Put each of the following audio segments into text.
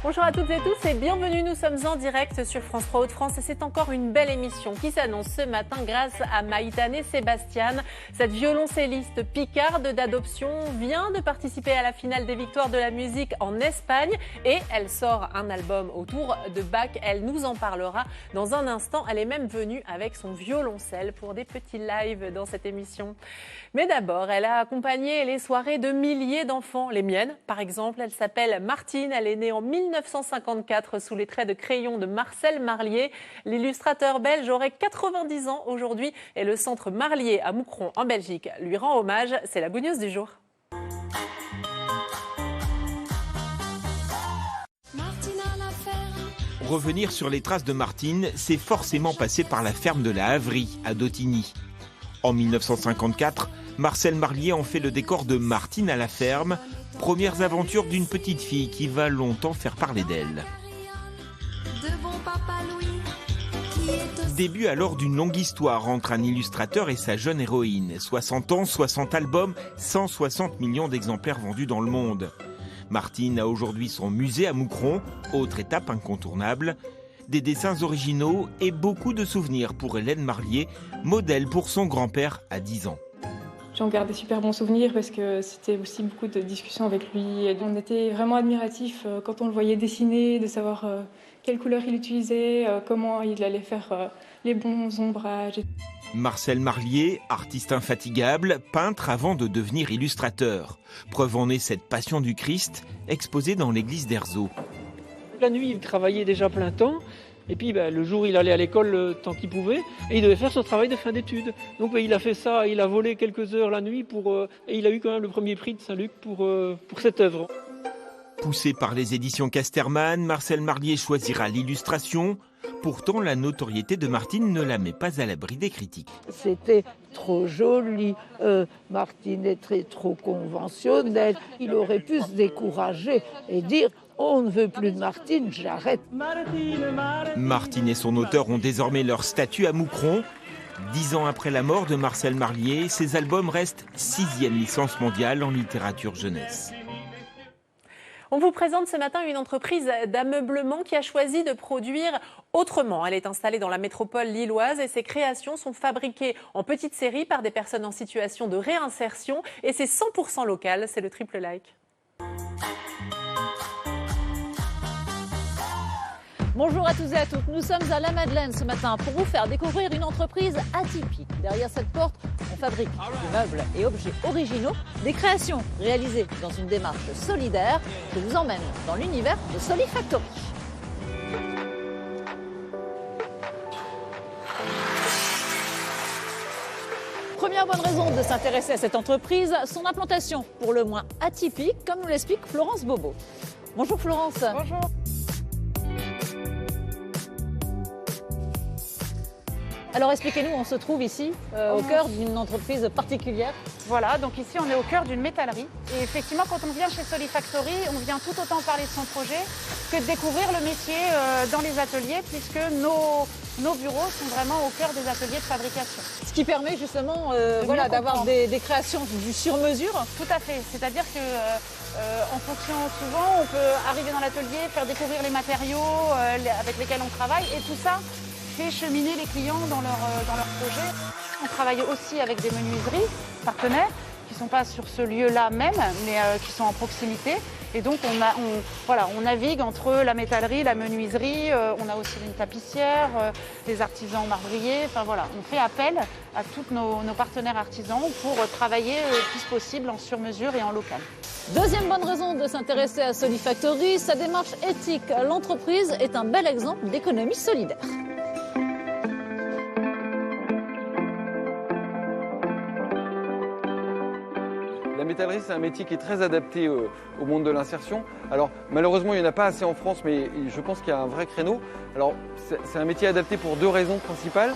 Bonjour à toutes et tous et bienvenue, nous sommes en direct sur France 3 Hauts-de-France et c'est encore une belle émission qui s'annonce ce matin grâce à Maïtane Sebastian. Cette violoncelliste picarde d'adoption vient de participer à la finale des victoires de la musique en Espagne et elle sort un album autour de Bach. Elle nous en parlera dans un instant. Elle est même venue avec son violoncelle pour des petits lives dans cette émission. Mais d'abord, elle a accompagné les soirées de milliers d'enfants, les miennes par exemple. Elle s'appelle Martine, elle est née en 1954 sous les traits de crayon de Marcel Marlier. L'illustrateur belge aurait 90 ans aujourd'hui et le centre Marlier à Moucron en Belgique lui rend hommage. C'est la gougneuse du jour. Revenir sur les traces de Martine, c'est forcément passer par la ferme de la Havrie à Dautigny. En 1954, Marcel Marlier en fait le décor de Martine à la ferme, premières aventures d'une petite fille qui va longtemps faire parler d'elle. Début alors d'une longue histoire entre un illustrateur et sa jeune héroïne. 60 ans, 60 albums, 160 millions d'exemplaires vendus dans le monde. Martine a aujourd'hui son musée à Moucron, autre étape incontournable. Des dessins originaux et beaucoup de souvenirs pour Hélène Marlier, modèle pour son grand-père à 10 ans. J'en garde des super bons souvenirs parce que c'était aussi beaucoup de discussions avec lui. Et on était vraiment admiratifs quand on le voyait dessiner, de savoir quelle couleur il utilisait, comment il allait faire les bons ombrages. Marcel Marlier, artiste infatigable, peintre avant de devenir illustrateur. Preuve en est cette Passion du Christ exposée dans l'église d'Erzeau. La nuit, il travaillait déjà plein temps. Et puis le jour, il allait à l'école le temps qu'il pouvait. Et il devait faire son travail de fin d'études. Donc il a fait ça, il a volé quelques heures la nuit et il a eu quand même le premier prix de Saint-Luc pour cette œuvre. Poussé par les éditions Casterman, Marcel Marlier choisira l'illustration. Pourtant, la notoriété de Martine ne la met pas à l'abri des critiques. C'était trop joli, Martine est trop conventionnelle. Il aurait pu se décourager et dire « on ne veut plus de Martine, j'arrête ». Martine et son auteur ont désormais leur statut à Moucron. 10 ans après la mort de Marcel Marlier, ses albums restent 6e licence mondiale en littérature jeunesse. On vous présente ce matin une entreprise d'ameublement qui a choisi de produire autrement. Elle est installée dans la métropole lilloise et ses créations sont fabriquées en petite série par des personnes en situation de réinsertion et c'est 100% local, c'est le triple like. Bonjour à tous et à toutes, nous sommes à La Madeleine ce matin pour vous faire découvrir une entreprise atypique. Derrière cette porte, on fabrique des meubles et objets originaux, des créations réalisées dans une démarche solidaire. Je vous emmène dans l'univers de Solifactory. Première bonne raison de s'intéresser à cette entreprise, son implantation pour le moins atypique, comme nous l'explique Florence Bobo. Bonjour Florence. Bonjour. Alors expliquez-nous, on se trouve ici, au cœur d'une entreprise particulière. Voilà, donc ici on est au cœur d'une métallerie. Et effectivement, quand on vient chez Solifactory, on vient tout autant parler de son projet que de découvrir le métier dans les ateliers, puisque nos bureaux sont vraiment au cœur des ateliers de fabrication. Ce qui permet justement d'avoir des créations du sur-mesure. Tout à fait, c'est-à-dire que en fonction, souvent, on peut arriver dans l'atelier, faire découvrir les matériaux avec lesquels on travaille, et tout ça fait cheminer les clients dans leur projet. On travaille aussi avec des menuiseries partenaires qui ne sont pas sur ce lieu-là même, mais qui sont en proximité. Et donc on navigue entre la métallerie, la menuiserie, on a aussi une tapissière, des artisans marbriers. Enfin voilà, on fait appel à tous nos partenaires artisans pour travailler le plus possible en sur-mesure et en local. Deuxième bonne raison de s'intéresser à Solifactory, sa démarche éthique. L'entreprise est un bel exemple d'économie solidaire. La métallerie, c'est un métier qui est très adapté au monde de l'insertion. Alors, malheureusement, il n'y en a pas assez en France, mais je pense qu'il y a un vrai créneau. Alors, c'est un métier adapté pour deux raisons principales.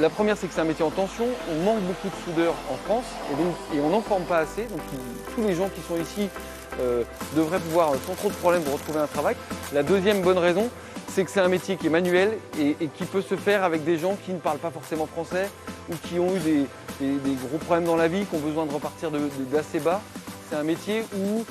La première, c'est que c'est un métier en tension. On manque beaucoup de soudeurs en France et on n'en forme pas assez. Donc, tous les gens qui sont ici devraient pouvoir, sans trop de problèmes, retrouver un travail. La deuxième bonne raison, c'est que c'est un métier qui est manuel et qui peut se faire avec des gens qui ne parlent pas forcément français ou qui ont eu des gros problèmes dans la vie, qui ont besoin de repartir d'assez bas. c'est un métier où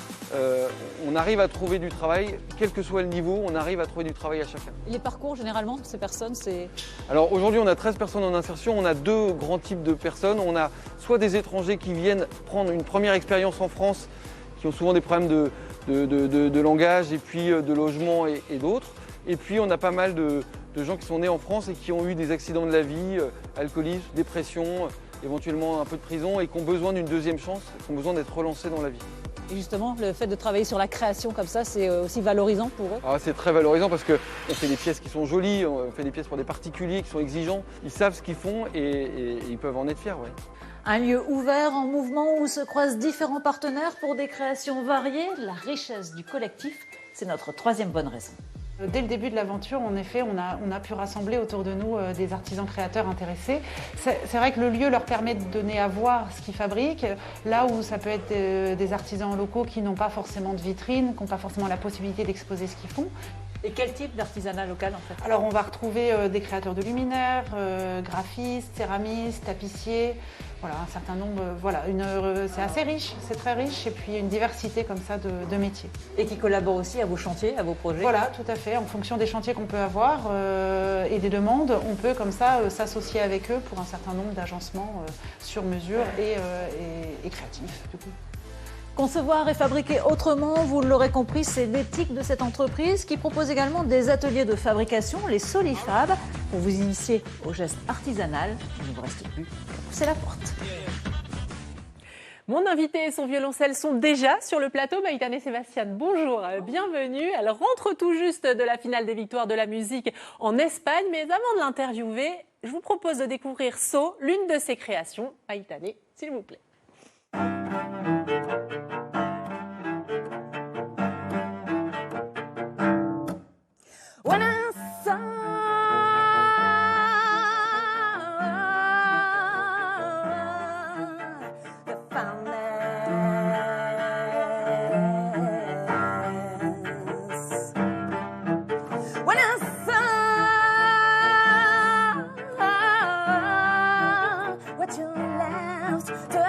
on arrive à trouver du travail, quel que soit le niveau, on arrive à trouver du travail à chacun. Et les parcours, généralement, de ces personnes, c'est... Alors aujourd'hui, on a 13 personnes en insertion, on a deux grands types de personnes. On a soit des étrangers qui viennent prendre une première expérience en France, qui ont souvent des problèmes de langage et puis de logement et d'autres. Et puis on a pas mal de gens qui sont nés en France et qui ont eu des accidents de la vie, alcoolisme, dépression, éventuellement un peu de prison et qui ont besoin d'une deuxième chance, qui ont besoin d'être relancés dans la vie. Et justement, le fait de travailler sur la création comme ça, c'est aussi valorisant pour eux? Ah, c'est très valorisant parce qu'on fait des pièces qui sont jolies, on fait des pièces pour des particuliers qui sont exigeants. Ils savent ce qu'ils font et ils peuvent en être fiers. Ouais. Un lieu ouvert, en mouvement, où se croisent différents partenaires pour des créations variées. La richesse du collectif, c'est notre troisième bonne raison. Dès le début de l'aventure, en effet, on a pu rassembler autour de nous des artisans créateurs intéressés. C'est vrai que le lieu leur permet de donner à voir ce qu'ils fabriquent, là où ça peut être des artisans locaux qui n'ont pas forcément de vitrine, qui n'ont pas forcément la possibilité d'exposer ce qu'ils font. Et quel type d'artisanat local en fait? Alors on va retrouver des créateurs de luminaires, graphistes, céramistes, tapissiers, voilà, un certain nombre, c'est assez riche, c'est très riche, et puis une diversité comme ça de métiers. Et qui collaborent aussi à vos chantiers, à vos projets? Voilà, tout à fait, en fonction des chantiers qu'on peut avoir et des demandes, on peut comme ça s'associer avec eux pour un certain nombre d'agencements sur mesure et créatifs du coup. Concevoir et fabriquer autrement, vous l'aurez compris, c'est l'éthique de cette entreprise qui propose également des ateliers de fabrication, les Solifab, pour vous initier au geste artisanal. Il ne vous reste plus qu'à pousser la porte. Mon invité et son violoncelle sont déjà sur le plateau. Maïtane Sebastian, bonjour, bienvenue. Elle rentre tout juste de la finale des victoires de la musique en Espagne. Mais avant de l'interviewer, je vous propose de découvrir So, l'une de ses créations. Maïtane, s'il vous plaît. When I saw the foundness, when I saw what you left to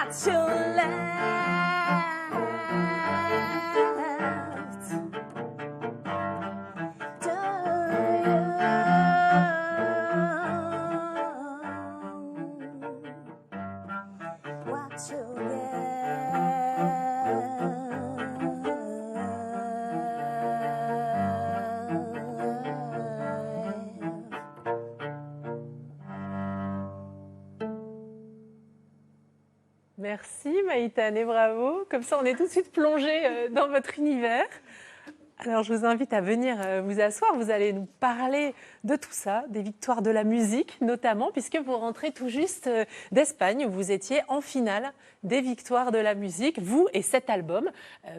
what you left to you, what you Merci Maïtane et bravo. Comme ça, on est tout de suite plongé dans votre univers. Alors, je vous invite à venir vous asseoir. Vous allez nous parler de tout ça, des victoires de la musique notamment, puisque vous rentrez tout juste d'Espagne où vous étiez en finale des victoires de la musique, vous et cet album,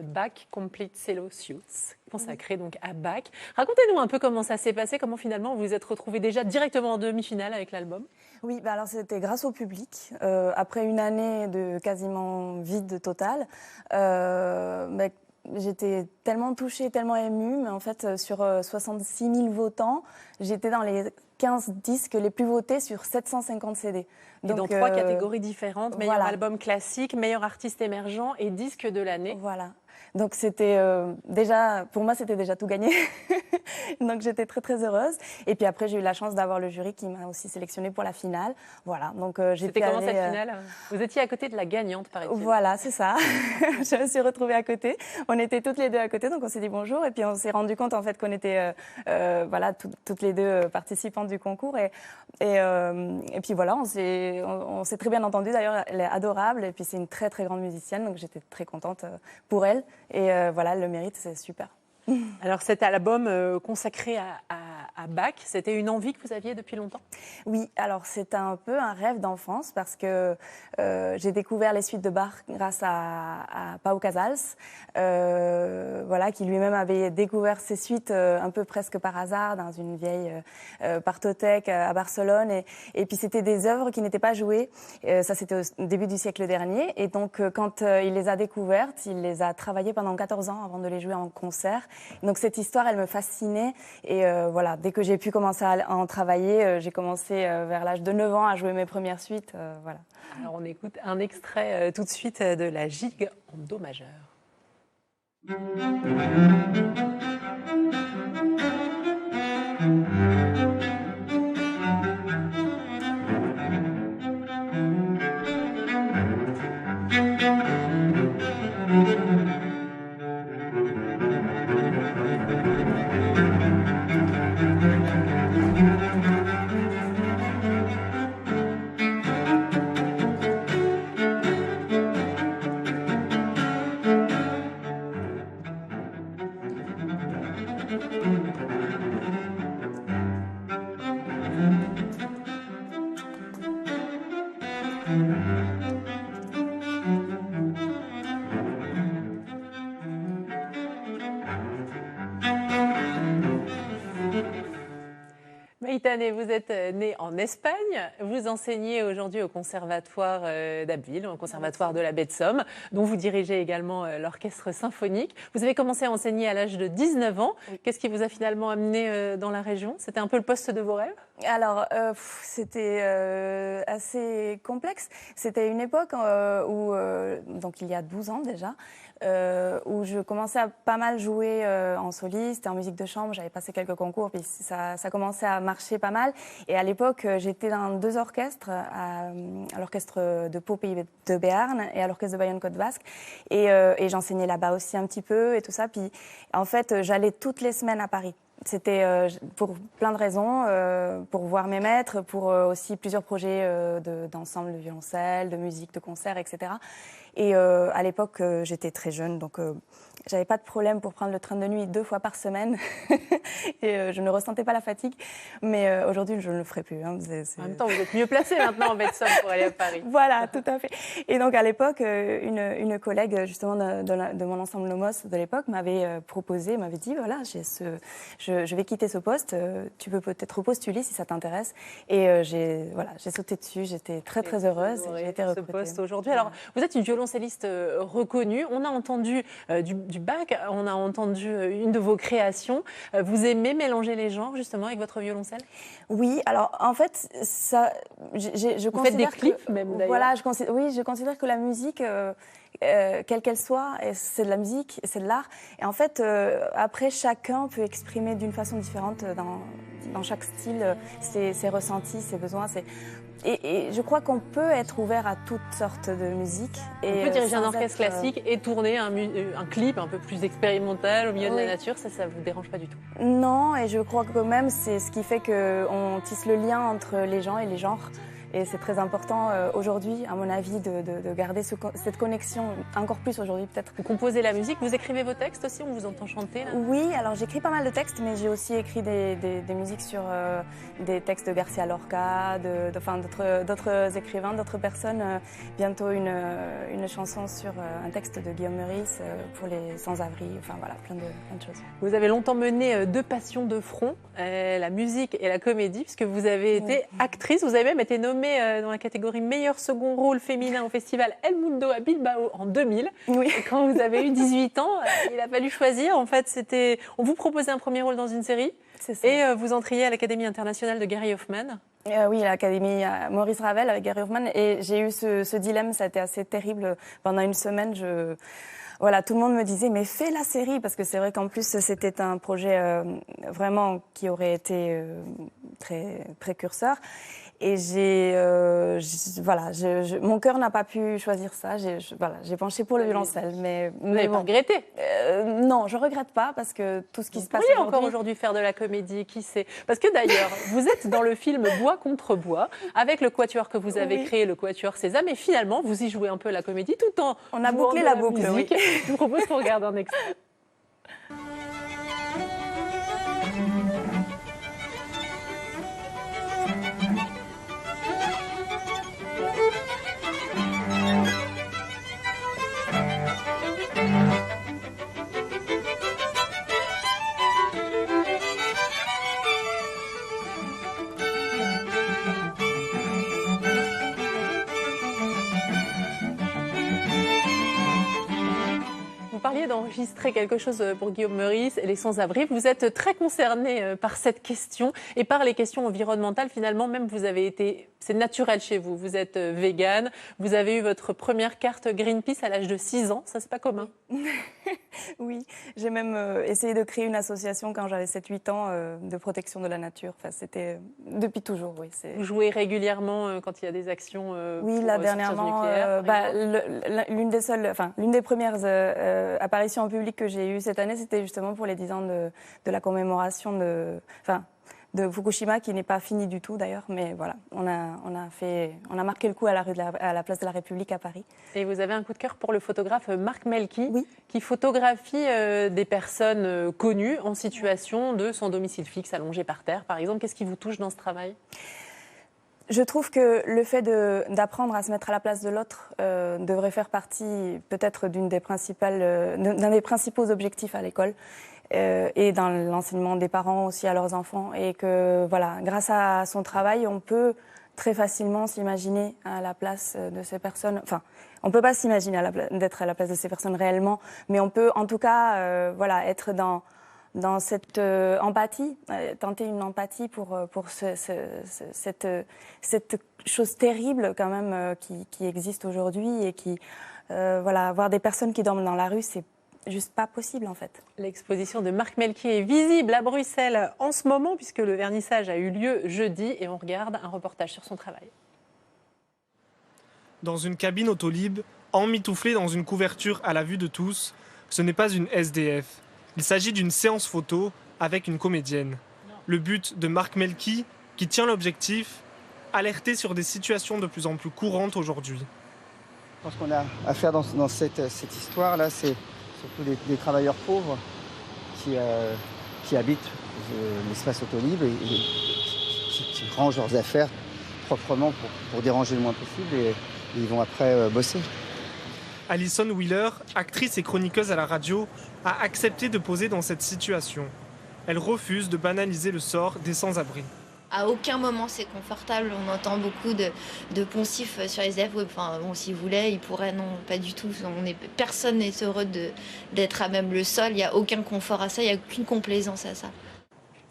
Bach Complete Celosius, consacré donc à Bach. Racontez-nous un peu comment ça s'est passé, comment finalement vous vous êtes retrouvés déjà directement en demi-finale avec l'album. Oui, alors c'était grâce au public. Après une année de quasiment vide total, j'étais tellement touchée, tellement émue, mais en fait, sur 66 000 votants, j'étais dans les 15 disques les plus votés sur 750 CD. Donc, dans 3 catégories différentes, meilleur voilà. album classique, meilleur artiste émergent et disque de l'année. Voilà. Donc c'était déjà, pour moi, c'était déjà tout gagné. Donc j'étais très très heureuse. Et puis après, j'ai eu la chance d'avoir le jury qui m'a aussi sélectionnée pour la finale. Voilà. Donc c'était comment cette finale? Vous étiez à côté de la gagnante, paraît-il. Voilà, c'est ça. Je me suis retrouvée à côté. On était toutes les deux à côté, donc on s'est dit bonjour. Et puis on s'est rendu compte en fait qu'on était voilà toutes les deux participantes du concours. Et puis voilà, on s'est très bien entendu. D'ailleurs, elle est adorable. Et puis c'est une très très grande musicienne, donc j'étais très contente pour elle. Et voilà, le mérite, c'est super. Alors cet album consacré à à Bach. C'était une envie que vous aviez depuis longtemps? Oui, alors c'est un peu un rêve d'enfance parce que j'ai découvert les suites de Bach grâce à Pau Casals, voilà, qui lui-même avait découvert ces suites un peu presque par hasard dans une vieille parthothèque à Barcelone. Et puis c'était des œuvres qui n'étaient pas jouées. Ça, c'était au début du siècle dernier. Et donc, quand il les a découvertes, il les a travaillées pendant 14 ans avant de les jouer en concert. Donc cette histoire, elle me fascinait. Et voilà, dès que j'ai pu commencer à en travailler, j'ai commencé vers l'âge de 9 ans à jouer mes premières suites. Voilà. Alors on écoute un extrait tout de suite de la gigue en do majeur. Maïtane, vous êtes née en Espagne, vous enseignez aujourd'hui au conservatoire d'Abbeville, au conservatoire de la Baie de Somme, dont vous dirigez également l'orchestre symphonique. Vous avez commencé à enseigner à l'âge de 19 ans. Qu'est-ce qui vous a finalement amené dans la région? C'était un peu le poste de vos rêves? Alors, c'était assez complexe. C'était une époque où, donc il y a 12 ans déjà, où je commençais à pas mal jouer en soliste, en musique de chambre. J'avais passé quelques concours, puis ça commençait à marcher pas mal. Et à l'époque, j'étais dans 2 orchestres, à l'orchestre de Pau Pays de Béarn et à l'orchestre de Bayonne Côte Basque. Et j'enseignais là-bas aussi un petit peu et tout ça. Puis en fait, j'allais toutes les semaines à Paris. C'était pour plein de raisons, pour voir mes maîtres, pour aussi plusieurs projets d'ensemble de violoncelle, de musique, de concert, etc. Et à l'époque, j'étais très jeune, donc j'avais pas de problème pour prendre le train de nuit 2 fois par semaine. Et je ne ressentais pas la fatigue. Mais aujourd'hui, je ne le ferai plus. Hein. En même temps, vous êtes mieux placée maintenant en Baie de Somme pour aller à Paris. Voilà, tout à fait. Et donc à l'époque, une collègue justement de mon ensemble Nomos de l'époque m'avait proposé, m'avait dit, voilà, je vais quitter ce poste, tu peux peut-être repostuler si ça t'intéresse. Et j'ai sauté dessus, j'étais très très heureuse. J'ai été recrutée. Ce poste aujourd'hui. Alors, vous êtes une violoncelliste reconnue. On a entendu du Bach, on a entendu une de vos créations. Vous aimez mélanger les genres justement avec votre violoncelle? Oui, alors en fait, ça, je vous faites des clips même d'ailleurs. Voilà, je considère que la musique, quelle qu'elle soit, c'est de la musique, c'est de l'art. Et en fait, après, chacun peut exprimer d'une façon différente dans chaque style ses ressentis, ses besoins. Et je crois qu'on peut être ouvert à toutes sortes de musique. On peut diriger un orchestre classique et tourner un clip un peu plus expérimental au milieu de la nature, ça ne vous dérange pas du tout? Non, et je crois que même c'est ce qui fait qu'on tisse le lien entre les gens et les genres. Et c'est très important aujourd'hui, à mon avis, de garder cette connexion, encore plus aujourd'hui peut-être. Vous composez la musique, vous écrivez vos textes aussi, on vous entend chanter là? Oui, alors j'écris pas mal de textes, mais j'ai aussi écrit des musiques sur des textes de Garcia Lorca, d'autres écrivains, d'autres personnes. Bientôt une chanson sur un texte de Guillaume Meurice pour les sans-abri, enfin voilà, plein de choses. Vous avez longtemps mené 2 passions de front, la musique et la comédie, puisque vous avez été actrice, vous avez même été nommée dans la catégorie meilleur second rôle féminin au festival El Mundo à Bilbao en 2000. Oui. Et quand vous avez eu 18 ans, il a fallu choisir. En fait, on vous proposait un premier rôle dans une série et vous entriez à l'Académie internationale de Gary Hoffman. Oui, l'Académie Maurice Ravel avec Gary Hoffman. Et j'ai eu ce dilemme, ça a été assez terrible. Pendant une semaine, voilà, tout le monde me disait, mais fais la série, parce que c'est vrai qu'en plus, c'était un projet vraiment qui aurait été très précurseur. Et mon cœur n'a pas pu choisir ça. J'ai penché pour le violoncelle, mais vous n'avez pas regretté? Non, je regrette pas parce que tout ce qui se passe aujourd'hui. Vous pourriez encore aujourd'hui faire de la comédie, qui sait? Parce que d'ailleurs, vous êtes dans le film Bois contre Bois avec le quatuor que vous avez créé, le quatuor Sésame, et finalement, vous y jouez un peu la comédie tout en on a bouclé la boucle. Oui. Je vous propose qu'on regarde un extrait. d'enregistrer quelque chose pour Guillaume Meurice et les sans-abri. Vous êtes très concerné par cette question et par les questions environnementales. Finalement, même vous avez été, c'est naturel chez vous. Vous êtes végane. Vous avez eu votre première carte Greenpeace à l'âge de 6 ans. Ça, c'est pas commun. Oui, j'ai même essayé de créer une association quand j'avais 7-8 ans de protection de la nature. Enfin, c'était depuis toujours, oui. Vous jouez régulièrement quand il y a des actions oui, là, dernièrement, l'une des premières apparitions en public que j'ai eues cette année, c'était justement pour les 10 ans de la commémoration de Fukushima, qui n'est pas fini du tout d'ailleurs, mais voilà, on a marqué le coup à la place de la République à Paris. Et vous avez un coup de cœur pour le photographe Marc Melki, oui, qui photographie des personnes connues en situation de sans domicile fixe, allongées par terre, par exemple. Qu'est-ce qui vous touche dans ce travail ? Je trouve que le fait d'apprendre à se mettre à la place de l'autre devrait faire partie peut-être d'un des principaux objectifs à l'école. Et dans l'enseignement des parents aussi à leurs enfants. Et que, voilà, grâce à son travail, on peut très facilement s'imaginer à la place de ces personnes. Enfin, on ne peut pas s'imaginer d'être à la place de ces personnes réellement, mais on peut en tout cas voilà, être dans cette empathie, tenter une empathie pour cette chose terrible quand même qui existe aujourd'hui et qui, voilà, avoir des personnes qui dorment dans la rue, c'est juste pas possible en fait. L'exposition de Marc Melki est visible à Bruxelles en ce moment puisque le vernissage a eu lieu jeudi et on regarde un reportage sur son travail. Dans une cabine Autolib, emmitouflée dans une couverture à la vue de tous, ce n'est pas une SDF. Il s'agit d'une séance photo avec une comédienne. Le but de Marc Melki, qui tient l'objectif, alerter sur des situations de plus en plus courantes aujourd'hui. Je pense qu'on a à faire dans cette histoire-là, c'est surtout des travailleurs pauvres qui habitent l'espace Autolib et qui rangent leurs affaires proprement pour déranger le moins possible et ils vont après bosser. Alison Wheeler, actrice et chroniqueuse à la radio, a accepté de poser dans cette situation. Elle refuse de banaliser le sort des sans-abri. À aucun moment c'est confortable, on entend beaucoup de poncifs sur les SDF. Enfin, bon, s'ils voulaient, ils pourraient, non, pas du tout. Personne n'est heureux d'être à même le sol, il n'y a aucun confort à ça, il n'y a aucune complaisance à ça.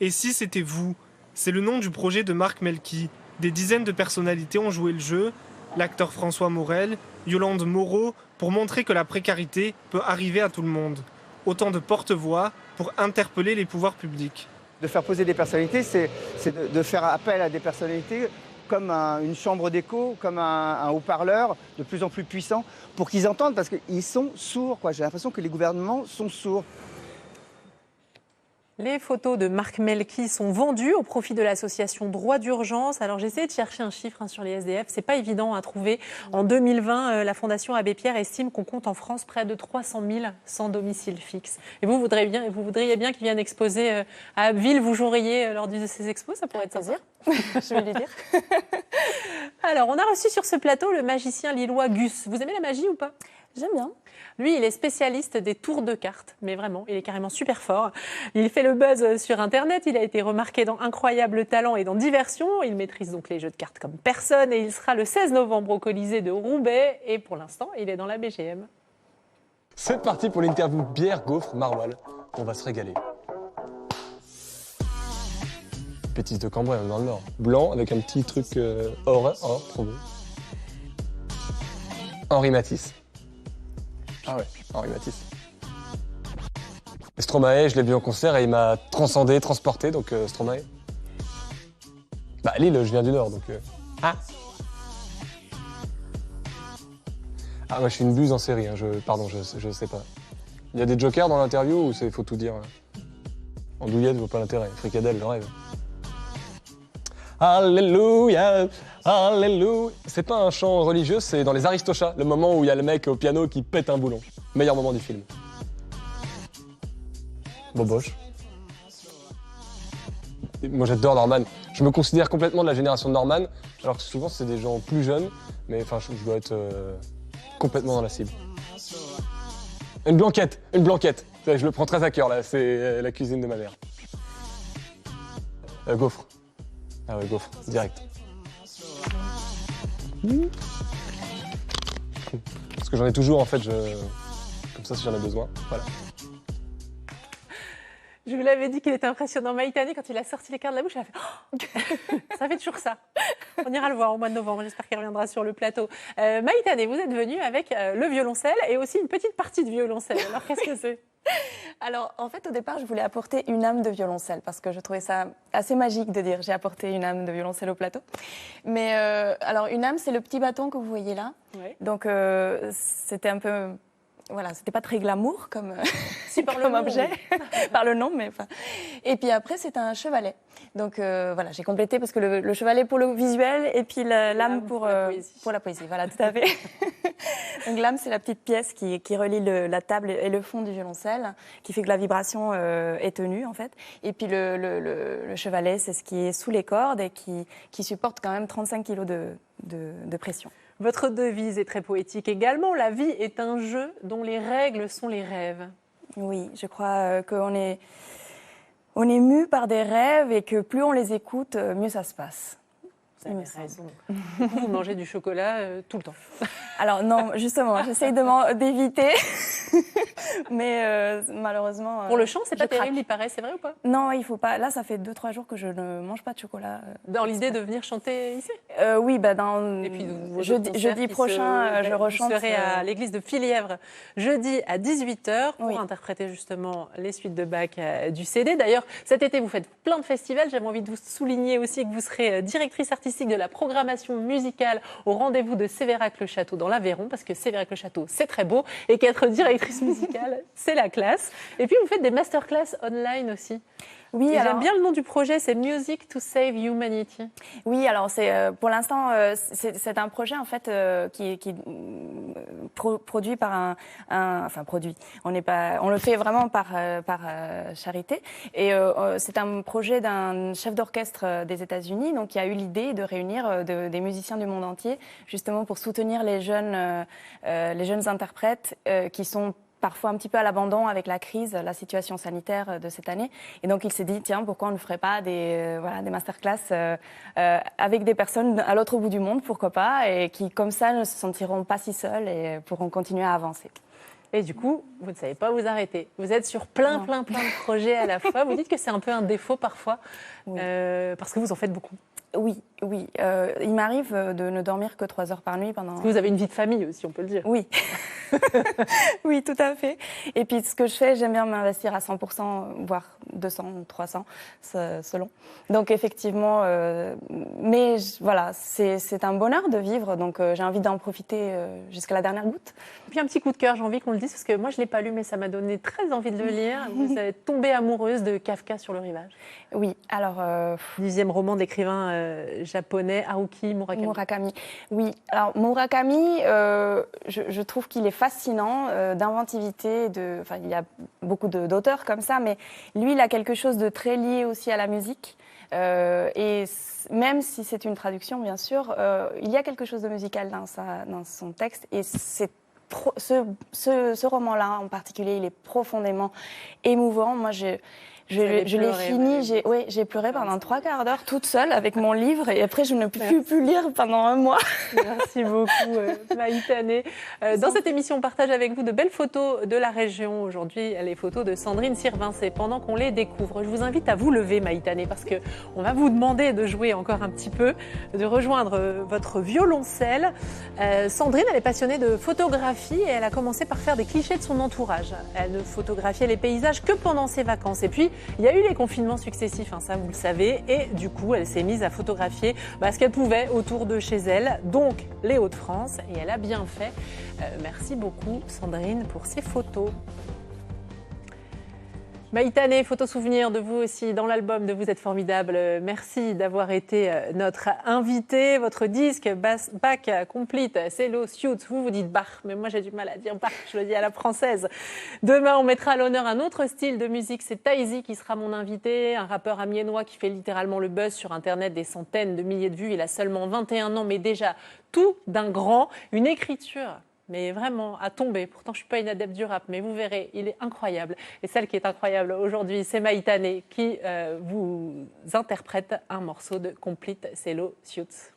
Et si c'était vous ? C'est le nom du projet de Marc Melki. Des dizaines de personnalités ont joué le jeu, l'acteur François Morel, Yolande Moreau, pour montrer que la précarité peut arriver à tout le monde. Autant de porte-voix pour interpeller les pouvoirs publics. De faire poser des personnalités, c'est de faire appel à des personnalités comme une chambre d'écho, comme un haut-parleur de plus en plus puissant, pour qu'ils entendent, parce qu'ils sont sourds. J'ai l'impression que les gouvernements sont sourds. Les photos de Marc Melki sont vendues au profit de l'association Droit d'urgence. Alors j'ai essayé de chercher un chiffre sur les SDF, c'est pas évident à trouver. En 2020, la Fondation Abbé Pierre estime qu'on compte en France près de 300 000 sans domicile fixe. Et vous voudriez bien qu'ils viennent exposer à Abbeville, vous joueriez lors de ces expos, ça pourrait être sympa. Je vais lui dire. Alors on a reçu sur ce plateau le magicien lillois Gus. Vous aimez la magie ou pas ? J'aime bien. Lui, il est spécialiste des tours de cartes, mais vraiment, il est carrément super fort. Il fait le buzz sur Internet, il a été remarqué dans Incroyable Talent et dans Diversion. Il maîtrise donc les jeux de cartes comme personne et il sera le 16 novembre au Colisée de Roubaix. Et pour l'instant, il est dans la BGM. C'est parti pour l'interview bière, gaufre, maroilles. On va se régaler. Pétis de Cambrai, on est dans le Nord. Blanc avec un petit truc or, trop beau. Henri Matisse. Ah ouais, Henri Matisse. Stromae, je l'ai vu en concert et il m'a transcendé, transporté, donc Stromae. Bah Lille, je viens du Nord, donc... Ah, moi je suis une buse en série, hein. Pardon, je sais pas. Il y a des jokers dans l'interview ou faut tout dire? Andouillette, je vois pas l'intérêt. Fricadelle, le rêve. Alléluia, alléluia. C'est pas un chant religieux, c'est dans les Aristochats, le moment où il y a le mec au piano qui pète un boulon. Meilleur moment du film. Boboche. Moi j'adore Norman. Je me considère complètement de la génération de Norman, alors que souvent c'est des gens plus jeunes, mais enfin je dois être complètement dans la cible. Une blanquette. Je le prends très à cœur là, c'est la cuisine de ma mère. Gaufre. Ah ouais, gaufre, direct. Parce que j'en ai toujours en fait, comme ça si j'en ai besoin. Voilà. Je vous l'avais dit qu'il était impressionnant. Maïtane, quand il a sorti les cartes de la bouche, il a fait oh ça fait toujours ça. On ira le voir au mois de novembre. J'espère qu'il reviendra sur le plateau. Maïtane, vous êtes venue avec le violoncelle et aussi une petite partie de violoncelle. Alors, qu'est-ce que c'est? Alors, en fait, au départ, je voulais apporter une âme de violoncelle parce que je trouvais ça assez magique de dire j'ai apporté une âme de violoncelle au plateau. Mais alors, une âme, c'est le petit bâton que vous voyez là. Oui. Donc, c'était un peu... Voilà, c'était pas très glamour comme, si, par comme le objet, nom. par le nom, mais enfin. Et puis après, c'est un chevalet. Donc voilà, j'ai complété parce que le chevalet pour le visuel et puis l'âme pour la poésie. Voilà, tout à fait. Donc l'âme, c'est la petite pièce qui relie la table et le fond du violoncelle, qui fait que la vibration est tenue en fait. Et puis le chevalet, c'est ce qui est sous les cordes et qui supporte quand même 35 kilos de pression. Votre devise est très poétique également. La vie est un jeu dont les règles sont les rêves. Oui, je crois qu'on est mû par des rêves et que plus on les écoute, mieux ça se passe. Vous avez raison. Vous mangez du chocolat tout le temps. Alors non, justement, j'essaye d'éviter. Mais malheureusement... Pour le chant, c'est pas terrible, il paraît, c'est vrai ou pas? Non, il faut pas. Là, ça fait 2-3 jours que je ne mange pas de chocolat. Dans l'idée de venir chanter ici? Oui, et puis, jeudi prochain, je rechante. Vous serez à l'église de Filièvre jeudi à 18h pour interpréter justement les suites de Bach du CD. D'ailleurs, cet été, vous faites plein de festivals. J'avais envie de vous souligner aussi que vous serez directrice artistique de la programmation musicale au rendez-vous de Sévérac-le-Château dans l'Aveyron, parce que Sévérac-le-Château, c'est très beau, et qu'être directrice musicale, c'est la classe. Et puis, vous faites des masterclass online aussi. Oui, j'aime bien le nom du projet, c'est Music to Save Humanity. Oui, alors c'est pour l'instant c'est un projet en fait qui produit par produit. On le fait vraiment par charité et c'est un projet d'un chef d'orchestre des États-Unis donc qui a eu l'idée de réunir des musiciens du monde entier justement pour soutenir les jeunes interprètes qui sont parfois un petit peu à l'abandon avec la crise, la situation sanitaire de cette année. Et donc, il s'est dit, tiens, pourquoi on ne ferait pas des masterclass avec des personnes à l'autre bout du monde, pourquoi pas, et qui, comme ça, ne se sentiront pas si seuls et pourront continuer à avancer. Et du coup, vous ne savez pas vous arrêter. Vous êtes sur plein de projets à la fois. Vous dites que c'est un peu un défaut parfois, parce que vous en faites beaucoup. Oui. Il m'arrive de ne dormir que 3 heures par nuit pendant... Parce que vous avez une vie de famille aussi, on peut le dire. Oui. Oui, tout à fait. Et puis, ce que je fais, j'aime bien m'investir à 100%, voire 200, 300, selon. Donc, effectivement, mais voilà, c'est un bonheur de vivre, donc j'ai envie d'en profiter jusqu'à la dernière goutte. Et puis, un petit coup de cœur, j'ai envie qu'on le dise, parce que moi, je ne l'ai pas lu, mais ça m'a donné très envie de le lire. Vous êtes tombée amoureuse de Kafka sur le rivage. Oui, alors... 10e roman d'écrivain japonais, Haruki Murakami. Oui, alors Murakami, je trouve qu'il est fascinant d'inventivité. Il y a beaucoup d'auteurs comme ça, mais lui, il a quelque chose de très lié aussi à la musique. Et même si c'est une traduction, bien sûr, il y a quelque chose de musical dans son texte. Et ce roman-là, en particulier, il est profondément émouvant. Moi, je l'ai fini, j'ai pleuré pendant 3 quarts d'heure toute seule avec mon livre et après je ne peux plus lire pendant 1 mois. Merci beaucoup Maïtane. Dans cette émission, on partage avec vous de belles photos de la région. Aujourd'hui, les photos de Sandrine Sirvincé. Pendant qu'on les découvre, je vous invite à vous lever Maïtane parce qu'on va vous demander de jouer encore un petit peu, de rejoindre votre violoncelle. Sandrine, elle est passionnée de photographie et elle a commencé par faire des clichés de son entourage. Elle ne photographiait les paysages que pendant ses vacances. Et puis, il y a eu les confinements successifs, ça vous le savez, et du coup, elle s'est mise à photographier ce qu'elle pouvait autour de chez elle, donc les Hauts-de-France, et elle a bien fait. Merci beaucoup Sandrine pour ces photos. Maïtane, photo souvenir de vous aussi dans l'album de Vous êtes formidable. Merci d'avoir été notre invité. Votre disque Bach Complete, Cello Suite. Vous dites Bach, mais moi j'ai du mal à dire Bach, je le dis à la française. Demain, on mettra à l'honneur un autre style de musique. C'est Taizi qui sera mon invité, un rappeur amiénois qui fait littéralement le buzz sur Internet, des centaines de milliers de vues. Il a seulement 21 ans, mais déjà tout d'un grand. Une écriture mais vraiment à tomber. Pourtant, je ne suis pas une adepte du rap, mais vous verrez, il est incroyable. Et celle qui est incroyable aujourd'hui, c'est Maïtane qui vous interprète un morceau de Complete Cello Suite.